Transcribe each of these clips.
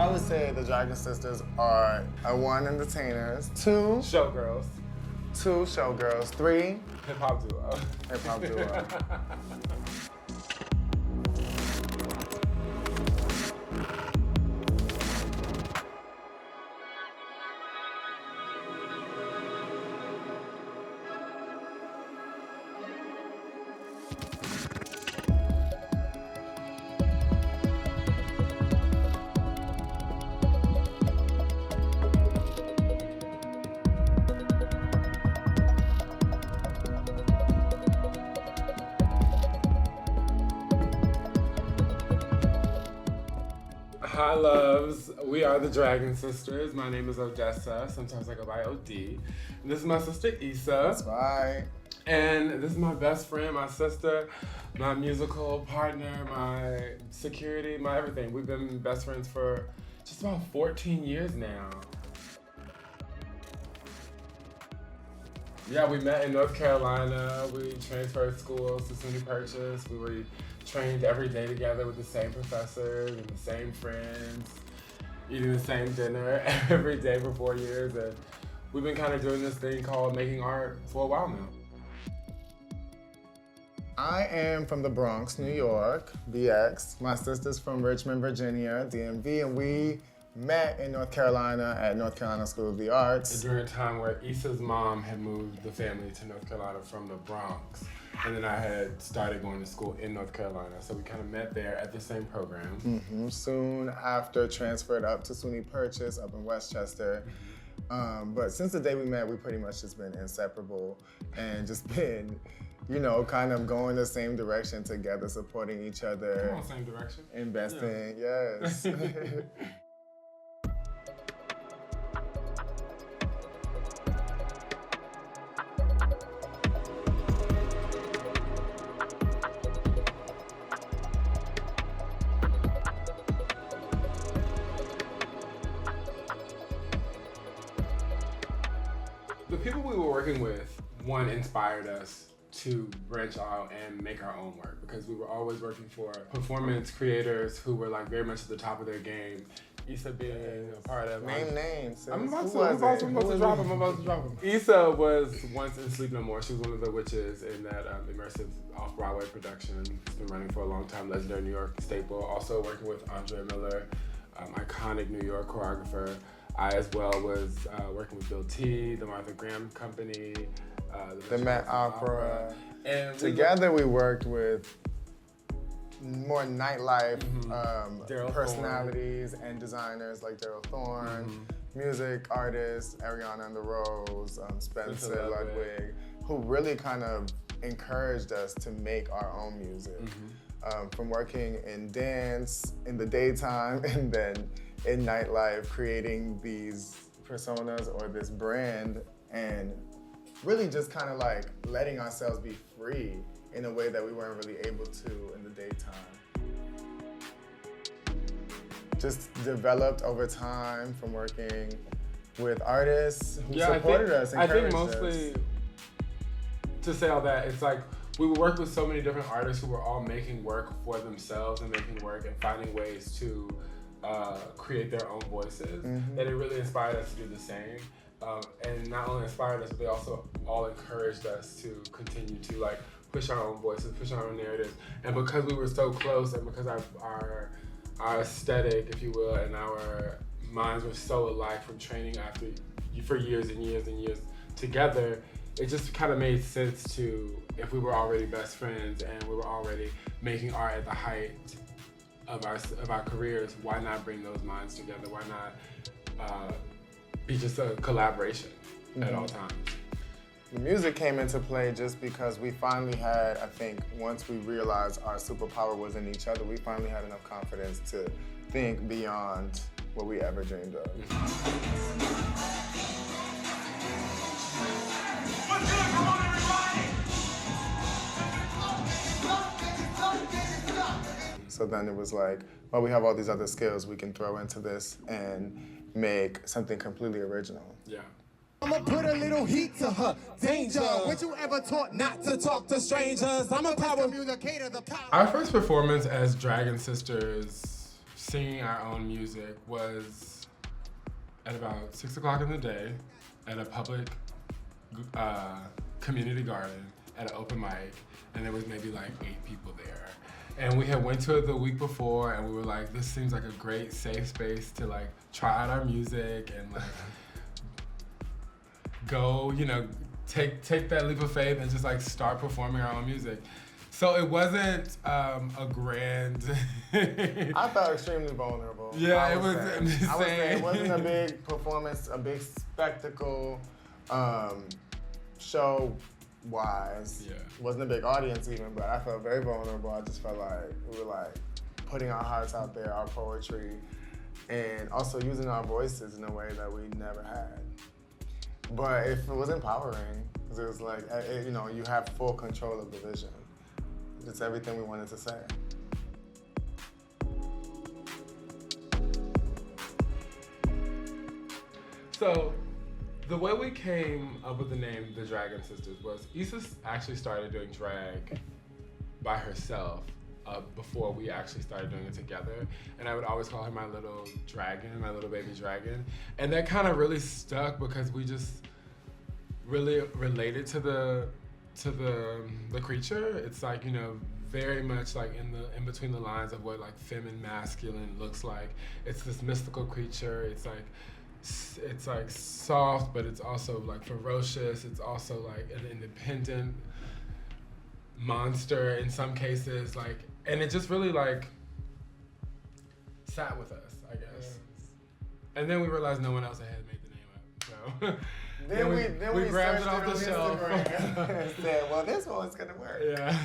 I would say the Dragon Sisters are one, entertainers, two, showgirls, 3, hip-hop duo. Hip-hop duo. Hi loves, we are the Dragon Sisters. My name is Odessa, sometimes I go by OD. And this is my sister Issa. That's right. And this is my best friend, my sister, my musical partner, my security, my everything. We've been best friends for just about 14 years now. Yeah, we met in North Carolina. We transferred schools to SUNY Purchase. We were trained every day together with the same professors and the same friends, eating the same dinner every day for 4 years. And we've been kind of doing this thing called making art for a while now. I am from the Bronx, New York, BX. My sister's from Richmond, Virginia, DMV, and we met in North Carolina at North Carolina School of the Arts. During a time where Issa's mom had moved the family to North Carolina from the Bronx. And then I had started going to school in North Carolina. So we kind of met there at the same program. Mm-hmm. Soon after, transferred up to SUNY Purchase up in Westchester. But since the day we met, we pretty much just been inseparable and just been, you know, kind of going the same direction together, supporting each other. Come on, same direction. Investing, yes. The people we were working with, one, inspired us to branch out and make our own work because we were always working for performance creators who were like very much at the top of their game. Issa being a part of Name names. I'm about to drop him. Issa was once in Sleep No More. She was one of the witches in that immersive off-Broadway production. It's been running for a long time, legendary New York staple. Also working with Andre Miller, iconic New York choreographer. I as well was working with Bill T, the Martha Graham Company, the Met Opera. And together we worked with more nightlife personalities and designers like Daryl Thorne, music artists, Ariana and the Rose, Spencer Ludwig, who really kind of encouraged us to make our own music. From working in dance in the daytime and then in nightlife, creating these personas or this brand and really just kind of like letting ourselves be free in a way that we weren't really able to in the daytime. Just developed over time from working with artists who supported us, encouraged us. I think mostly, to say all that, it's like we would work with so many different artists who were all making work for themselves and making work and finding ways to create their own voices, that it really inspired us to do the same. And not only inspired us, but they also all encouraged us to continue to like push our own voices, push our own narratives. And because we were so close and because our aesthetic, if you will, and our minds were so alike from training for years and years and years together, it just kind of made sense to, if we were already best friends and we were already making art at the height of our careers, why not bring those minds together? Why not be just a collaboration at all times? The music came into play just because we finally had, I think, once we realized our superpower was in each other, we finally had enough confidence to think beyond what we ever dreamed of. What's good? Come on, everybody! So then it was like, well, we have all these other skills we can throw into this and make something completely original. Yeah. I'ma put a little heat to her. Danger. Would you ever taught not to talk to strangers? I'm a power communicator. The power. Our first performance as Dragon Sisters singing our own music was at about 6 o'clock in the day at a public community garden at an open mic, and there was maybe like 8 people there. And we had went to it the week before, and we were like, this seems like a great safe space to like try out our music and like go, you know, take that leap of faith and just like start performing our own music. So it wasn't a grand. I felt extremely vulnerable. Yeah, I would say it wasn't a big performance, a big spectacle, show-wise. Yeah. It wasn't a big audience even, but I felt very vulnerable. I just felt like we were like putting our hearts out there, our poetry, and also using our voices in a way that we never had. But it was empowering, because it was like, you know, you have full control of the vision. It's everything we wanted to say. So, the way we came up with the name The Dragon Sisters was Issa actually started doing drag by herself before we actually started doing it together. And I would always call her my little dragon, my little baby dragon. And that kind of really stuck because we just really related to the creature. It's like, you know, very much like in between the lines of what like feminine masculine looks like. It's this mystical creature. It's like soft, but it's also like ferocious. It's also like an independent monster in some cases, like, and it just really like sat with us, I guess. Yes. And then we realized no one else had made the name up, so then we grabbed it off the shelf and said, well, this one's gonna work. Yeah.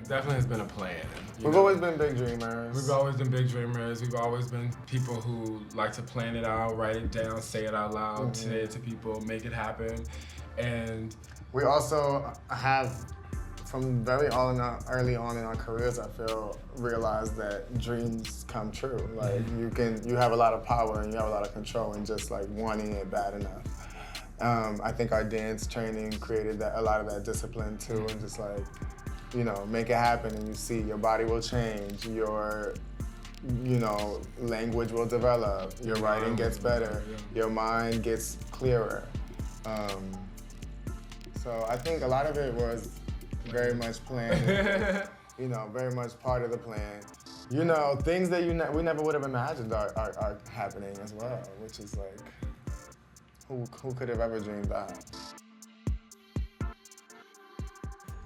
Definitely has been a plan. We've always been big dreamers. We've always been big dreamers. We've always been people who like to plan it out, write it down, say it out loud, say it to people, make it happen. And we also have, from very early on in our careers, I feel, realized that dreams come true. Like you have a lot of power and you have a lot of control in just like wanting it bad enough. I think our dance training created a lot of that discipline too, and just like, you know, make it happen, and you see your body will change, your, you know, language will develop, your writing gets better, your mind gets clearer. So I think a lot of it was very much planned, you know, very much part of the plan. You know, things that we never would have imagined are happening as well, which is like, who could have ever dreamed that?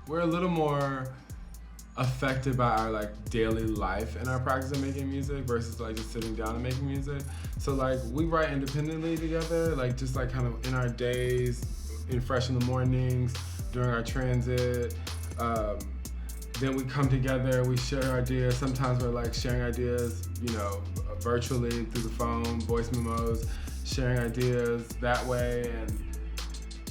We're a little more affected by our like daily life and our practice of making music versus like just sitting down and making music. So like we write independently together, like just like kind of in our days, fresh in the mornings, during our transit. Then we come together, we share ideas. Sometimes we're like sharing ideas, you know, virtually through the phone, voice memos, sharing ideas that way, and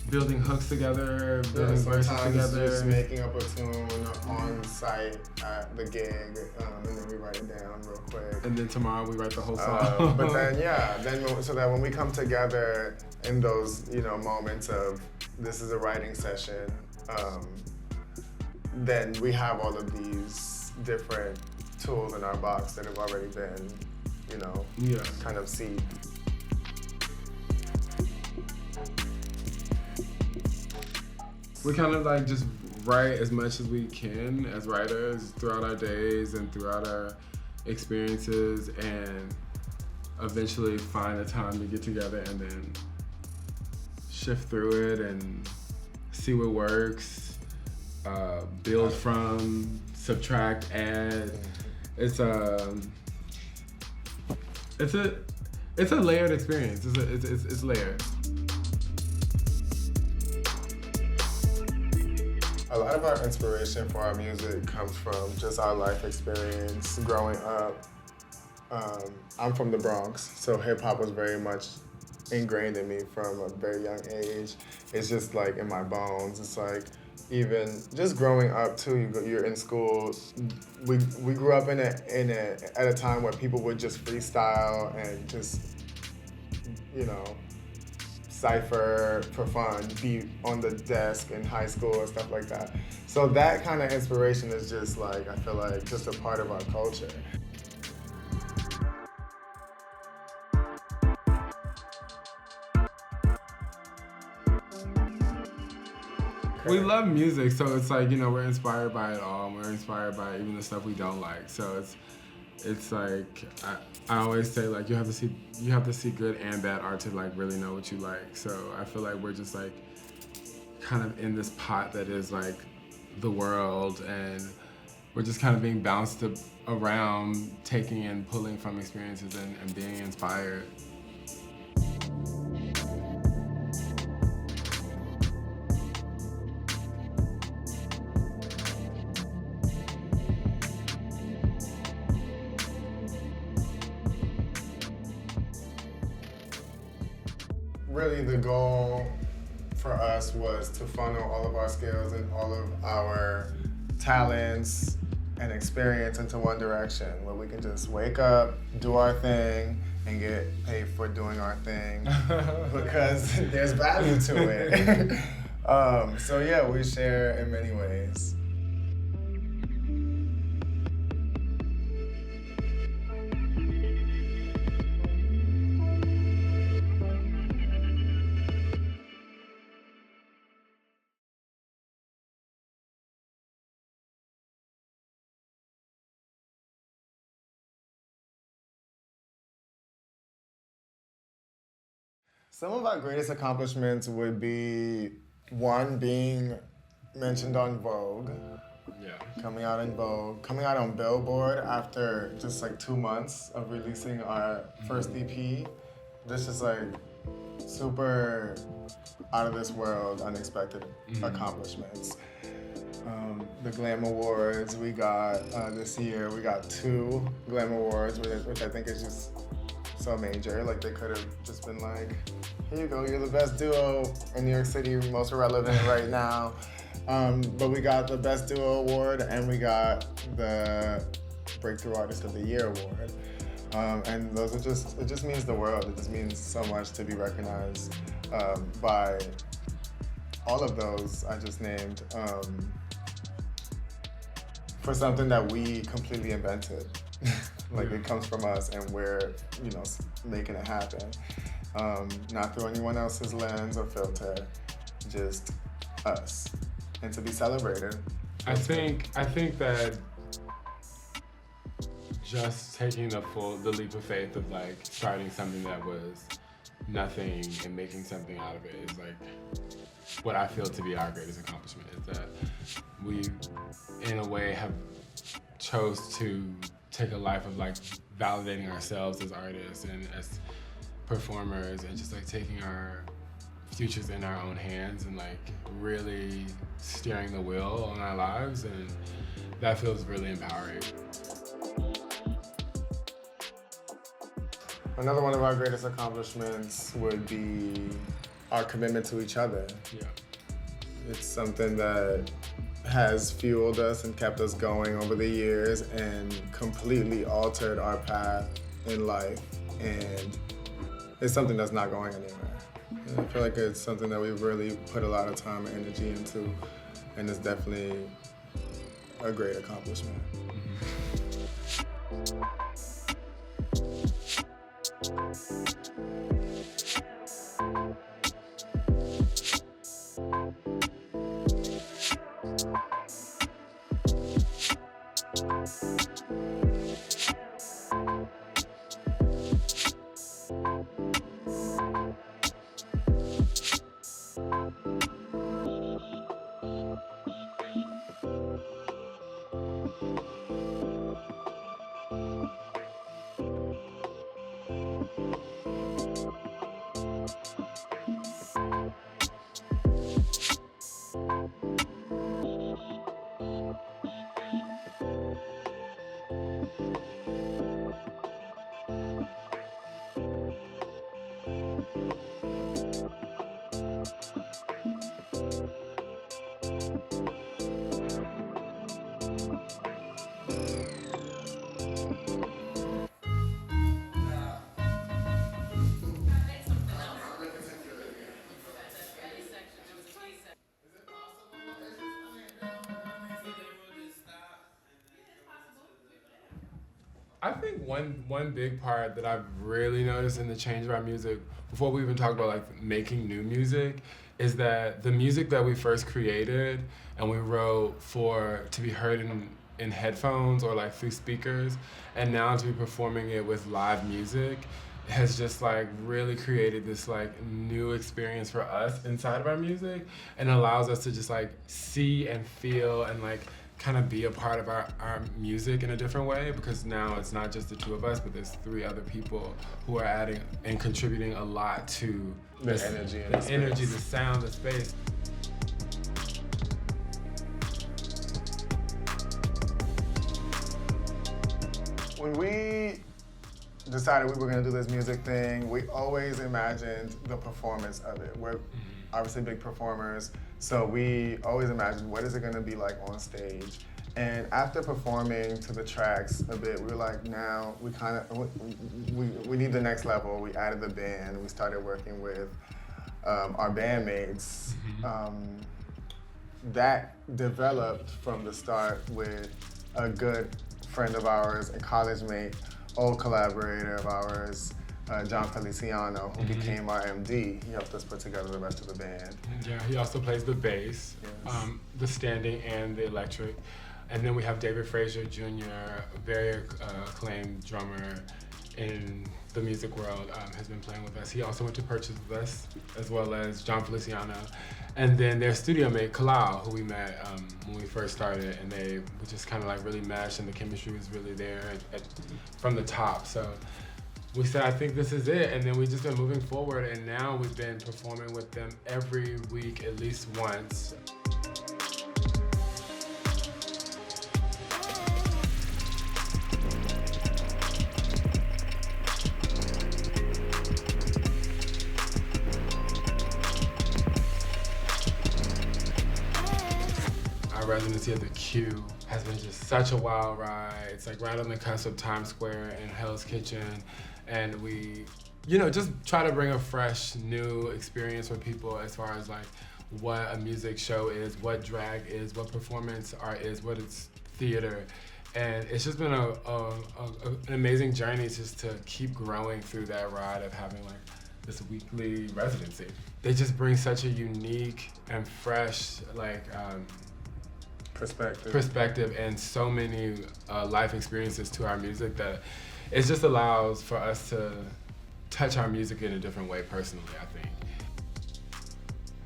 building hooks together, building verses together. Just making up a tune on site at the gig, and then we write it down real quick. And then tomorrow we write the whole song. But then, so that when we come together in those, you know, moments of this is a writing session, then we have all of these different tools in our box that have already been, you know, kind of seeded. We kind of like just write as much as we can as writers throughout our days and throughout our experiences, and eventually find a time to get together and then shift through it and see what works, build from, subtract, add. It's a layered experience. It's layered. A lot of our inspiration for our music comes from just our life experience growing up. I'm from the Bronx, so hip hop was very much ingrained in me from a very young age. It's just like in my bones. It's like, even just growing up too. You're in school. We grew up at a time where people would just freestyle and just, you know, cipher for fun, be on the desk in high school and stuff like that. So that kind of inspiration is just like, I feel like, just a part of our culture. We love music, so it's like, you know, we're inspired by it all. And we're inspired by even the stuff we don't like. So it's like I always say, like, you have to see good and bad art to like really know what you like. So I feel like we're just like kind of in this pot that is like the world, and we're just kind of being bounced around, taking and pulling from experiences and being inspired. Really, the goal for us was to funnel all of our skills and all of our talents and experience into one direction, where we can just wake up, do our thing, and get paid for doing our thing because there's value to it. So yeah, we share in many ways. Some of our greatest accomplishments would be, one, being mentioned on Vogue. Yeah. Coming out in Vogue, coming out on Billboard after just like 2 months of releasing our first EP. This is like super out of this world, unexpected accomplishments. The Glam Awards we got this year, we got 2 Glam Awards, which I think is just so major. Like, they could have just been like, here you go, you're the best duo in New York City, most relevant right now. But we got the Best Duo Award, and we got the Breakthrough Artist of the Year Award. And those are just, it just means the world. It just means so much to be recognized by all of those I just named for something that we completely invented. Like, it comes from us, and we're, you know, making it happen. Not through anyone else's lens or filter, just us. And to be celebrated. I think that just taking the leap of faith of like starting something that was nothing and making something out of it is like what I feel to be our greatest accomplishment, is that we, in a way, have chose to take a life of like validating ourselves as artists and as performers, and just like taking our futures in our own hands and like really steering the wheel on our lives, and that feels really empowering. Another one of our greatest accomplishments would be our commitment to each other. Yeah. It's something that has fueled us and kept us going over the years and completely altered our path in life, and it's something that's not going anywhere. And I feel like it's something that we've really put a lot of time and energy into, and it's definitely a great accomplishment. I think one big part that I've really noticed in the change of our music, before we even talk about like making new music, is that the music that we first created and we wrote to be heard in headphones or like through speakers, and now to be performing it with live music, has just like really created this like new experience for us inside of our music, and allows us to just like see and feel and like kind of be a part of our music in a different way, because now it's not just the two of us, but there's 3 other people who are adding and contributing a lot to the energy, the sound, the space. When we decided we were going to do this music thing, we always imagined the performance of it. We're obviously big performers, so we always imagined what is it going to be like on stage. And after performing to the tracks a bit, we were like, now we need the next level. We added the band. We started working with our bandmates. That developed from the start with a good friend of ours, a college mate, old collaborator of ours, John Feliciano, who became our MD. He helped us put together the rest of the band. Yeah, he also plays the bass, Yes. the standing and the electric. And then we have David Frazier Jr., a very acclaimed drummer in the music world, has been playing with us. He also went to Purchase with us, as well as John Feliciano. And then their studio mate, Kalal, who we met when we first started, and we just kind of like really meshed, and the chemistry was really there from the top. So we said, I think this is it, and then we just been moving forward, and now we've been performing with them every week, at least once. Residency at the Q has been just such a wild ride. It's like right on the cusp of Times Square and Hell's Kitchen, and we, just try to bring a fresh, new experience for people as far as like what a music show is, what drag is, what performance art is, what it's theater, and it's just been an amazing journey just to keep growing through that ride of having like this weekly residency. They just bring such a unique and fresh perspective and so many life experiences to our music that it just allows for us to touch our music in a different way personally, I think.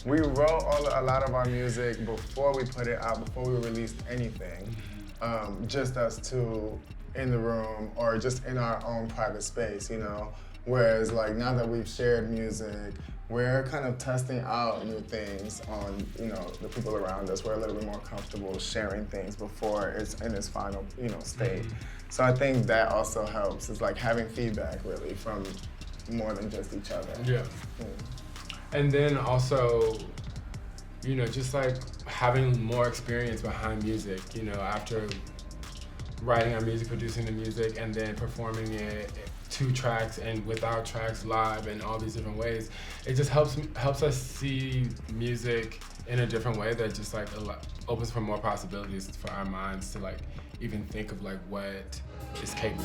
We wrote a lot of our music before we put it out, before we released anything. Just us two in the room or just in our own private space, Whereas like now that we've shared music, we're kind of testing out new things on, the people around us. We're a little bit more comfortable sharing things before it's in its final, state. So I think that also helps. It's like having feedback really from more than just each other. Yeah. And then also, just like having more experience behind music, after writing our music, producing the music, and then performing it 2 tracks and without tracks live and all these different ways, it just helps us see music in a different way that just like opens for more possibilities for our minds to like even think of like what is capable.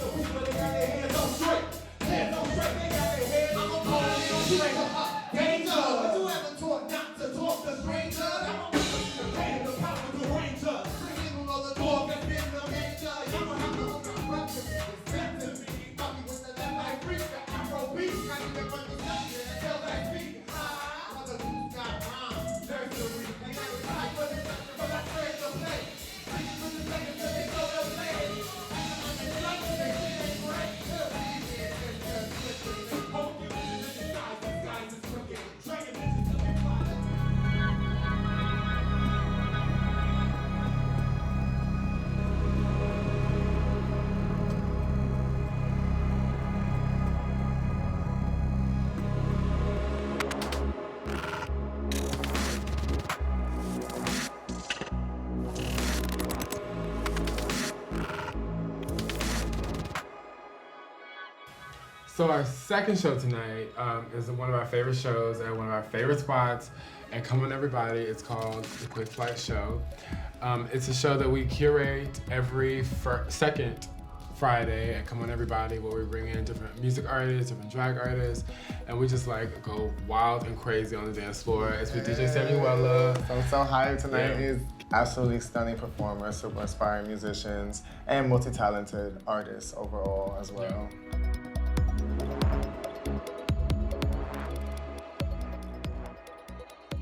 So our second show tonight is one of our favorite shows at one of our favorite spots. And come on everybody, it's called The Quick Flight Show. It's a show that we curate every second Friday at Come On Everybody, where we bring in different music artists, different drag artists, and we just like go wild and crazy on the dance floor. It's with DJ Samuela. So I'm so hyped tonight. Yeah. Is absolutely stunning performers, super inspiring musicians, and multi-talented artists overall as well.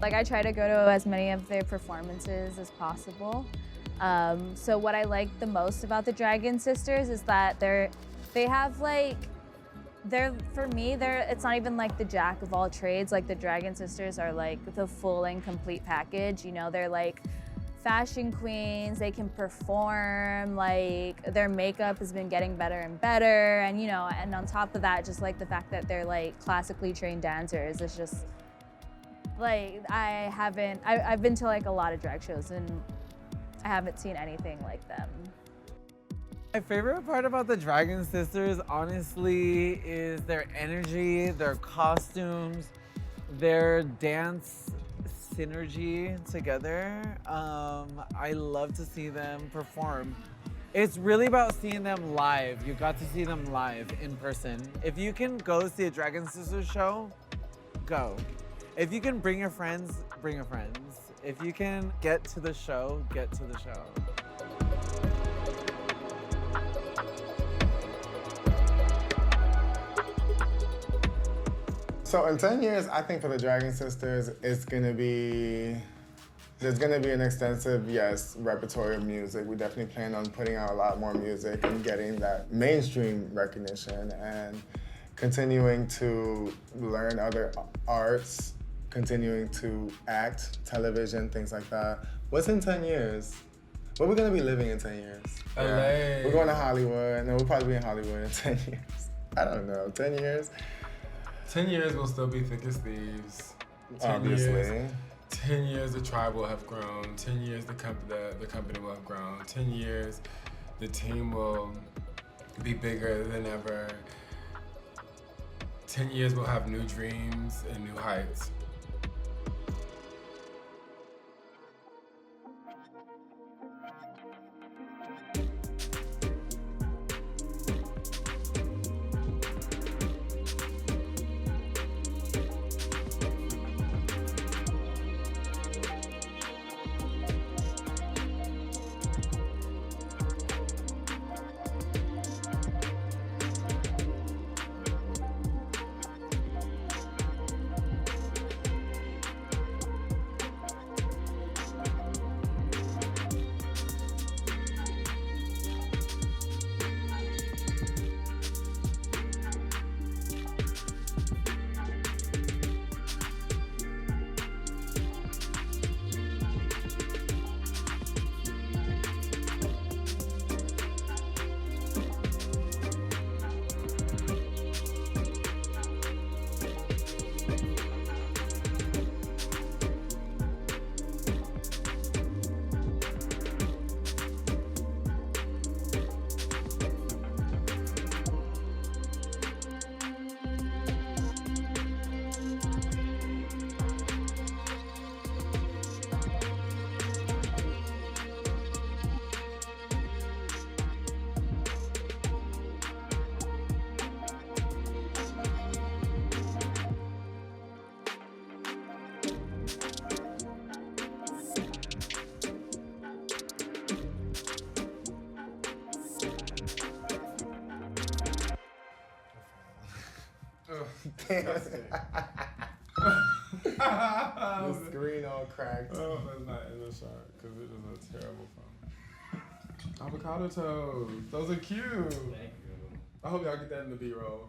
Like I try to go to as many of their performances as possible. So what I like the most about the Dragon Sisters is that for me, it's not even like the jack of all trades. Like the Dragon Sisters are like the full and complete package. You know, they're like fashion queens, they can perform, like their makeup has been getting better and better. And you know, and on top of that, just like the fact that they're like classically trained dancers, it's just like, I've been to like a lot of drag shows and I haven't seen anything like them. My favorite part about the Dragon Sisters, honestly, is their energy, their costumes, their dance synergy together. I love to see them perform. It's really about seeing them live. You got to see them live in person. If you can go see a Dragon Sisters show, go. If you can bring your friends, bring your friends. If you can get to the show, get to the show. So in 10 years, I think for the Dragon Sisters, there's gonna be an extensive, yes, repertoire of music. We definitely plan on putting out a lot more music and getting that mainstream recognition and continuing to learn other arts, continuing to act, television, things like that. What's in 10 years? Where are we gonna be living in 10 years? LA. Yeah. We're going to Hollywood. No, we'll probably be in Hollywood in 10 years. I don't know, 10 years? 10 years will still be thick as thieves. 10 Obviously. Years, 10 years the tribe will have grown. 10 years the company will have grown. 10 years the team will be bigger than ever. 10 years we'll have new dreams and new heights. The screen all cracked. Oh, that's not in the shot because it is a terrible phone. Avocado toast. Those are cute. Thank you. I hope y'all get that in the B-roll.